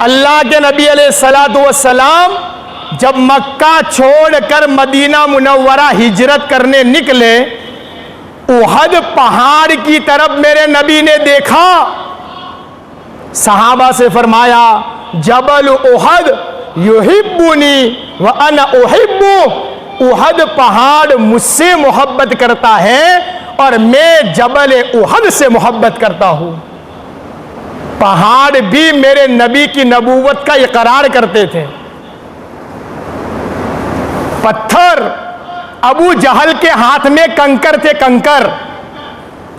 अल्लाह के नबी अलैहिस्सलातु वस्सलाम जब मक्का छोड़कर मदीना मुनव्वरा हिजरत करने निकले, उहद पहाड़ की तरफ मेरे नबी ने देखा, सहाबा से फरमाया जबल उहद युहिब्बुनी व अना उहिब्बु, उहद पहाड़ मुझसे मोहब्बत करता है और मैं जबल उहद से मोहब्बत करता हूं। पहाड़ भी मेरे नबी की नबूवत का इकरार करते थे। पत्थर, अबू जहल के हाथ में कंकर थे, कंकर।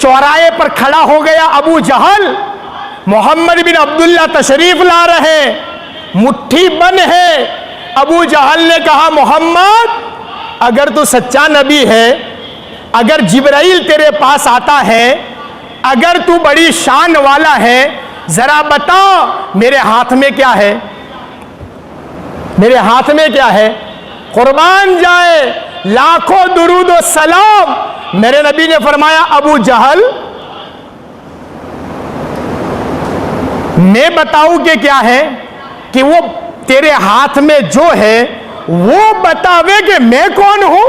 चौराहे पर खड़ा हो गया अबू जहल, मोहम्मद बिन अब्दुल्ला तशरीफ ला रहे, मुट्ठी बंद है। अबू जहल ने कहा मोहम्मद अगर तू सच्चा नबी है, अगर जिब्राइल तेरे पास आता है, अगर तू बड़ी शान वाला है, जरा बता मेरे हाथ में क्या है, मेरे हाथ में क्या है। कुर्बान जाए लाखों दुरूद और सलाम। मेरे नबी ने फरमाया अबू जहल मैं बताऊं कि क्या है, कि वो तेरे हाथ में जो है वो बतावे कि मैं कौन हूं।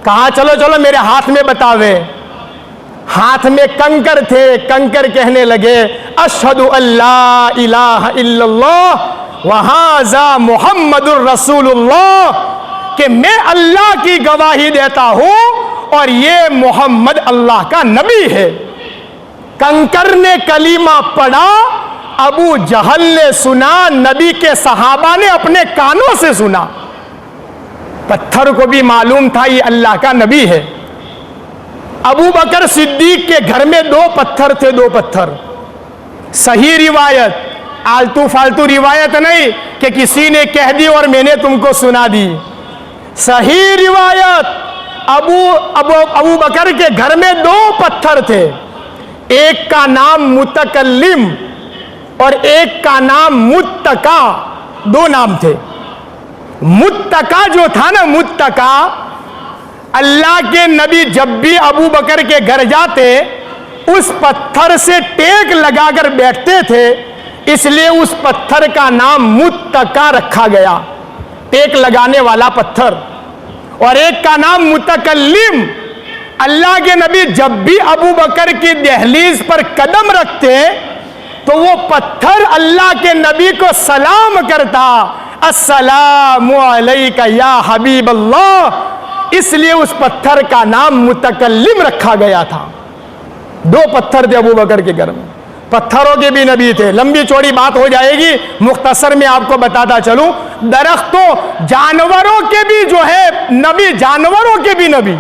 कहा चलो चलो मेरे हाथ में बतावे। हाथ में कंकर थे, कंकर कहने लगे अशहदु अल्ला इलाहा इल्लल्लाह व हाज़ा मुहम्मदुर रसूलुल्लाह, कि मैं अल्लाह की गवाही देता हूं और ये मोहम्मद अल्लाह का नबी है। कंकर ने कलीमा पढ़ा, अबू जहल ने सुना, नबी के सहाबा ने अपने कानों से सुना। पत्थर को भी मालूम था ये अल्लाह का नबी है। अबू बकर सिद्दीक के घर में दो पत्थर थे, दो पत्थर। सही रिवायत, आलतू फालतू रिवायत नहीं कि किसी ने कह दी और मैंने तुमको सुना दी। सही रिवायत, अबू बकर के घर में दो पत्थर थे, एक का नाम मुतकल्लिम और एक का नाम मुत्तका, दो नाम थे। मुत्तका जो था ना, मुत्तका, अल्लाह के नबी जब भी अबू बकर के घर जाते उस पत्थर से टेक लगाकर बैठते थे, इसलिए उस पत्थर का नाम मुत्तका रखा गया, टेक लगाने वाला पत्थर। और एक का नाम मुतकल्लिम। अल्लाह के नबी जब भी अबू बकर की दहलीज पर कदम रखते तो वो पत्थर अल्लाह के नबी को सलाम करता, अस्सलामु अलैका या हबीब अल्लाह। इसलिए उस पत्थर का नाम मुतकल्लिम रखा गया था। दो पत्थर थे अबू बकर के घर में। पत्थरों के भी नबी थे। लंबी चौड़ी बात हो जाएगी, मुख्तसर में आपको बताता चलूं। दरख्तों, जानवरों के भी जो है नबी, जानवरों के भी नबी।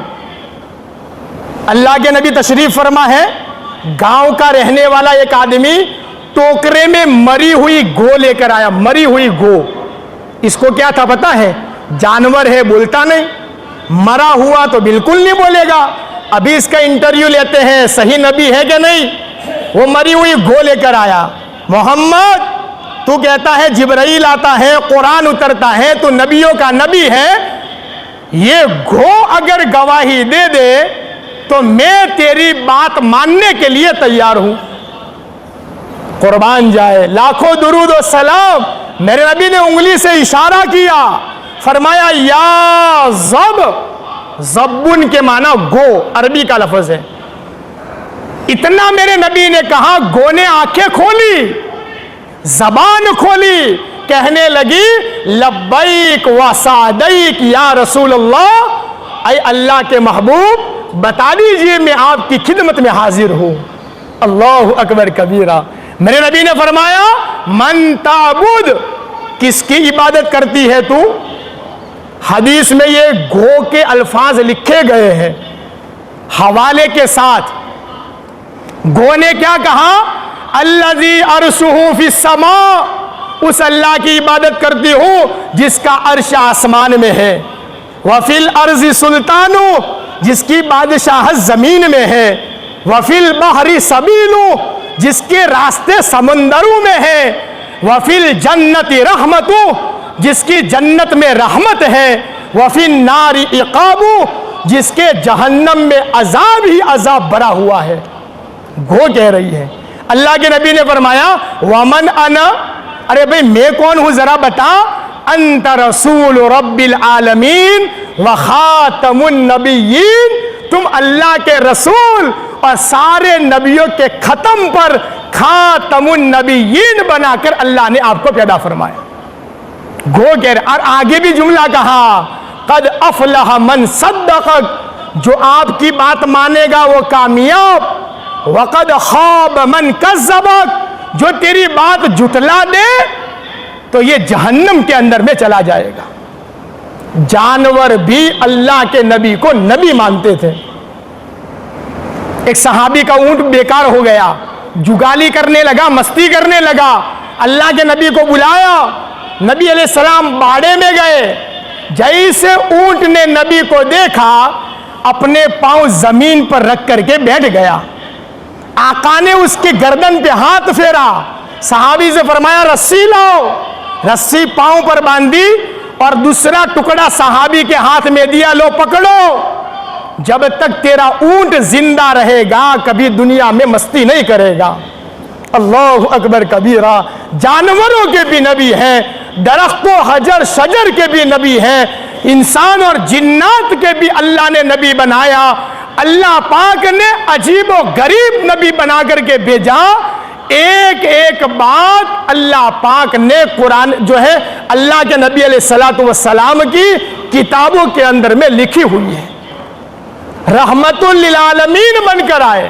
अल्लाह के नबी तशरीफ फरमा है, गांव का रहने वाला एक आदमी टोकरे में मरी हुई गो लेकर आया, मरी हुई गो। इसको क्या था पता है? जानवर है, बोलता नहीं, मरा हुआ तो बिल्कुल नहीं बोलेगा। अभी इसका इंटरव्यू लेते हैं, सही नबी है कि नहीं। वो मरी हुई गो लेकर आया। मोहम्मद, तू कहता है जिब्राइल आता है, कुरान उतरता है, तू नबियों का नबी है, ये गो अगर गवाही दे दे तो मैं तेरी बात मानने के लिए तैयार हूं। कुर्बान जाए लाखों दुरूद और सलाम। मेरे नबी ने उंगली से इशारा किया, फरमाया या जब, जब्बुन के माना गो, अरबी का लफ्ज है। इतना मेरे नबी ने कहा, गो ने आंखें खोली, जबान खोली, कहने लगी लब्बैक व सादैक या रसूल अल्लाह। ऐ अल्लाह के महबूब, बता दीजिए मैं आपकी खिदमत में हाजिर हूं। अल्लाहु अकबर कबीरा। मेरे नबी ने फरमाया मन ताबुद, किसकी इबादत करती है तू। हदीस में ये गो के अल्फाज लिखे गए हैं हवाले के साथ। गो ने क्या कहा? अल्लज़ी अर्शुहु फिस समा, उस अल्लाह की इबादत करती हूं जिसका अर्श आसमान में है। वफिल अर्ज़ सुल्तानु, जिसकी बादशाहत जमीन में है। वफिल बहरी सबीलु, जिसके रास्ते समंदरों में है। वफिल जन्नति रहमतु, जिसकी जन्नत में रहमत है। वफिल नारी इकाबु, जिसके जहन्नम में अजाब ही अजाब भरा हुआ है। गो कह रही है। अल्लाह के नबी ने फरमाया वमन अना, अरे भाई मैं कौन हूं जरा बता। अंत रसूल रब्बिल आलमीन व खातमुन नबिय्यीन, तुम अल्लाह के रसूल और सारे नबियों के खत्म पर खातमुन नबिय्यीन बनाकर अल्लाह ने आपको पैदा फरमाया। गो कह रहे, और आगे भी जुमला कहा, कद अफलह मन सद्दक़क, जो आपकी बात मानेगा वो कामयाब, वक़द खाब मन कज़्ज़बक, जो तेरी बात जुटला दे तो ये जहन्नम के अंदर में चला जाएगा। जानवर भी अल्लाह के नबी को नबी मानते थे। एक सहाबी का ऊंट बेकार हो गया, जुगाली करने लगा, मस्ती करने लगा। अल्लाह के नबी को बुलाया, नबी अलैहिस्सलाम बाड़े में गए। जैसे ऊंट ने नबी को देखा, अपने पांव जमीन पर रख करके बैठ गया। आका ने उसके गर्दन पे हाथ फेरा, सहाबी से फरमाया रस्सी लाओ। रस्सी पांव पर बांधी और दूसरा टुकड़ा सहाबी के हाथ में दिया, लो पकड़ो, जब तक तेरा ऊंट जिंदा रहेगा कभी दुनिया में मस्ती नहीं करेगा। अल्लाहु अकबर कबीरा। जानवरों के भी नबी हैं, दरख्तों हजर शजर के भी नबी हैं, इंसान और जिन्नात के भी अल्लाह ने नबी बनाया। अल्लाह पाक ने अजीब व गरीब नबी बना करके भेजा। एक एक बात अल्लाह पाक ने कुरान जो है अल्लाह के नबी अलैहिस्सलातु वस्सलाम की किताबों के अंदर में लिखी हुई है। रहमतुल लिल आलमीन बनकर आए।